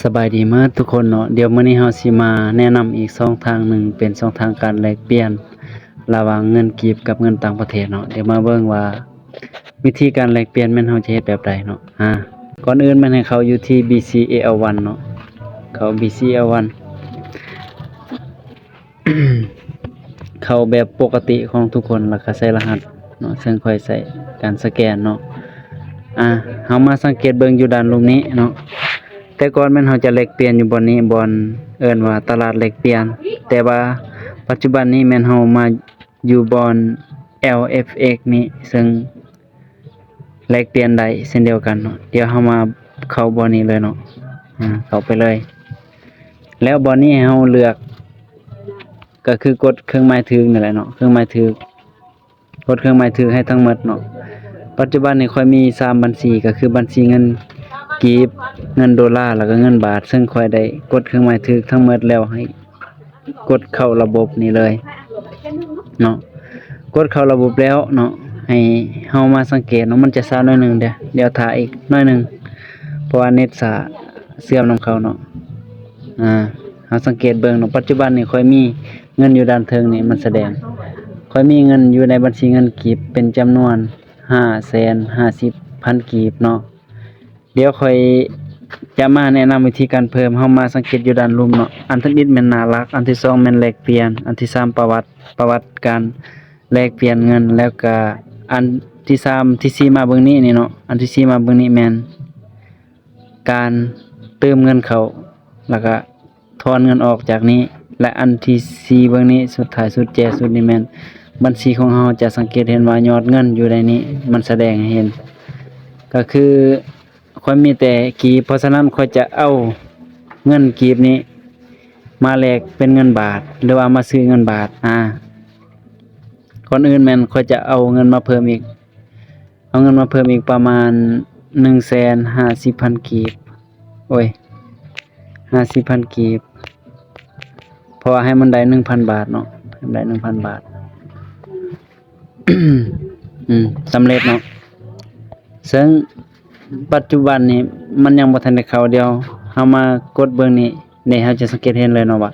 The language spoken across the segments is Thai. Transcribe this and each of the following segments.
สบายดีมากทุกคนเนาะเดี๋ยวมื้อนี้เราสิมาแนะนำอีกช่องทางหนึ่งเป็นช่องทางการแลกเปลี่ยนระหว่างเงินกีบกับเงินต่างประเทศเนาะเดี๋ยวมาเบิ่งว่าวิธีการแลกเปลี่ยนแม่นเราจะเฮ็ดแบบใดเนาะก่อนอื่นแม่นให้เขาอยู่ที่ BCAL1 เนาะเขา BCAL1 เข้าแบบปกติของทุกคนแล้วก็ใส่รหัสเนาะซึ่งค่อยใส่การสแกนเนาะเฮามาสังเกตเบิ่งอยู่ด้านรูปนี้เนาะแต่ก่อนแม่นเฮาจะแลกเปลี่ยนอยู่บ่อนนี้บ่อนเอิ้นว่าตลาดแลกเปลี่ยนแต่ว่าปัจจุบันนี้แม่นเฮามาอยู่บ่อน LFX นี้ซึ่งแลกเปลี่ยนได้เช่นเดียวกันเนาะเดี๋ยวเฮามาเข้าบ่อนนี้เลยเนาะเข้าไปเลยแล้วบ่อนนี้ให้เฮาเลือกก็คือกดเครื่องหมายถึงนั่นแหละเนาะเครื่องหมายถึงกดเครื่องหมายถึงให้ทั้งหมดเนาะปัจจุบันนี้ค่อยมี3บัญชีก็คือบัญชีเงินกีบเงินดอลลาร์แล้วก็เงินบาทซึ่งค่อยได้กดเครื่องหมายถึงทั้งหมดแล้วให้กดเข้าระบบนี้เลยเนาะกดเข้าระบบแล้วเนาะให้เฮามาสังเกตเนาะมันจะช้าหน่อยหนึงเดี๋ยวถ่ายอีกหน่อยหนึงเพราะว่าเน็ตช้าเสื่อมนำเขาเนาะเฮาสังเกตเบิ่งเนาะปัจจุบันนี้ค่อยมีเงินอยู่ด้านเทิงนี่มันแสดงค่อยมีเงินอยู่ในบัญชีเงินกีบเป็นจำนวน550,000 กีบเนาะเดี๋ยวค่อยจะมาแนะนำวิธีการเพิ่มเฮามาสังเกตอยู่ด้านลุ่มเนาะอันที่1แม่นน่ารักอันที่2แม่นแลกเปลี่ยนอันที่3ประวัติการแลกเปลี่ยนเงินแล้วก็อันที่3ที่4มาเบิ่งนี้นี่เนาะอันที่4มาเบิ่งนี้แม่นการเติมเงินเข้าแล้วก็ถอนเงินออกจากนี้และอันที่4เบิ่งนี้สุดท้ายสุดแจสุดนี่แม่นบัญชีของเราจะสังเกตเห็นว่ายอดเงินอยู่ในนี้มันแสดงให้เห็นก็คือค่อยมีแต่กีบเพราะฉะนั้นค่อยจะเอาเงินกีบนี้มาแลกเป็นเงินบาทหรือว่ามาซื้อเงินบาทคนอื่นแม่นค่อยจะเอาเงินมาเพิ่มอีกประมาณ 150,000 กีบโอ้ย50,000 กีบเพราะว่าให้มันได้ 1,000 บาทเนาะให้มันได้ 1,000 บาท สำเร็จเนาะซึ่งปัจจุบันนี้มันยังบ่ทันได้เข้าเดียวเฮามากดเบิ่งนี่เฮาจะสังเกตเห็นเลยเนาะว่า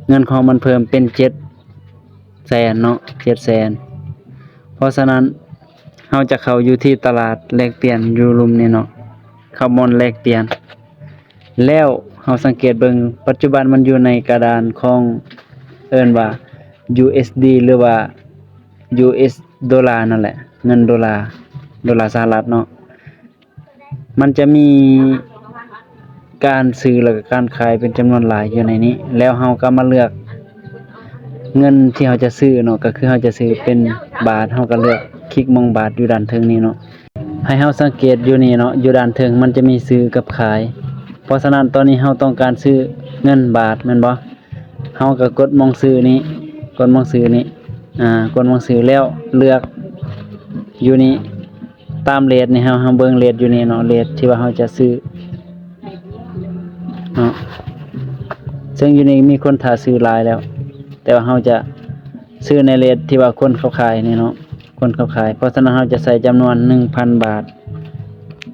เงินของมันเพิ่มเป็น700,000เนาะ700,000เพราะฉะนั้นเฮาจะเข้าอยู่ที่ตลาดแลกเปลี่ยนอยู่รุมนี่เนาะเข้าบ่อนแลกเปลี่ยนแล้วเฮาสังเกตเบิ่งปัจจุบันมันอยู่ในกระดานของเอิ้นว่า USD หรือว่า US ดอลลาร์นั่นแหละเงินดอลลาร์สหรัฐเนาะมันจะมีการซื้อแล้วก็การขายเป็นจำนวนหลายอยู่ในนี้แล้วเฮาก็มาเลือกเงินที่เฮาจะซื้อเนาะก็คือเฮาจะซื้อเป็นบาทเฮาก็เลือกคลิกมองบาทอยู่ด้านเทิงนี้เนาะให้เฮาสังเกตอยู่นี่เนาะอยู่ด้านเทิงมันจะมีซื้อกับขายเพราะฉะนั้นตอนนี้เฮาต้องการซื้อเงินบาทแม่นบ่เฮาก็กดมองซื้อนี้กดมองซื้อนี้กดมองซื้อแล้วเลือกอยู่นี่ตามเรทนี่เฮาเบิ่งเรทอยู่นี่เนาะเรทที่ว่าเฮาจะซื้อเนาะซึ่งอยู่นี่มีคนท่าซื้อหลายแล้วแต่ว่าเฮาจะซื้อในเรทที่ว่าคนเขาขายนี่เนาะคนเขาขายเพราะฉะนั้นเฮาจะใส่จำนวน 1,000 บาท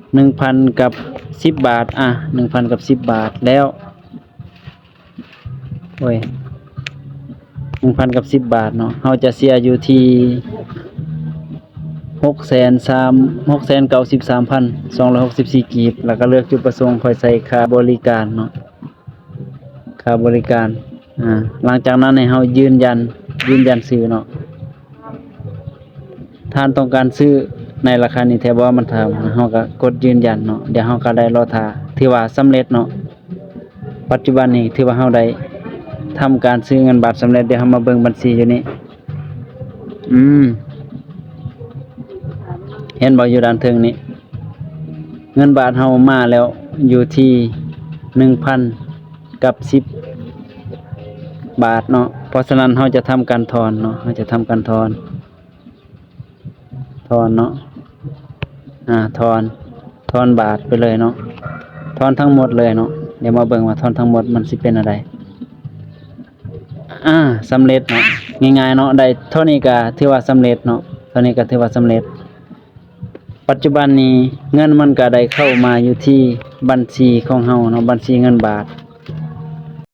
1,000 กับ 10 บาท1,000 กับ 10 บาทแล้วโอ้ย 1,000 กับ 10 บาทเนาะเฮาจะเสียอยู่ที่693,264 กีบแล้วก็เลือกจุดประสงค์ค่อยใส่ค่าบริการเนาะค่าบริการหลังจากนั้นให้เฮายืนยันซื้อเนาะท่านต้องการซื้อในราคานี้แท้บ่มันถามเฮาก็กดยืนยันเนาะเดี๋ยวเฮาก็ได้รอท่าถือว่าสำเร็จเนาะปัจจุบันนี้ถือว่าเฮาได้ทำการซื้อเงินบาทสำเร็จเดี๋ยวเฮามาเบิ่งบัญชีอยู่นี่เห็นบ่อยู่ด้านเทิงนี้เงินบาทเฮามาแล้วอยู่ที่ 1,000 กับ 10 บาทเนาะเพราะฉะนั้นเฮาจะทำการถอนเนาะเฮาจะทำการถอนเนาะถอนบาทไปเลยเนาะถอนทั้งหมดเลยเนาะเดี๋ยวมาเบิ่งว่าถอนทั้งหมดมันสิเป็นอะไรสำเร็จเนาะง่ายๆเนาะได้เท่านี้ก็ถือว่าสำเร็จเนาะเท่านี้ก็ถือว่าสำเร็จ ปัจจุบันนี้เงินมันก็ได้เข้ามาอยู่ที่บัญชีของเฮาเนาะบัญชีเงินบาท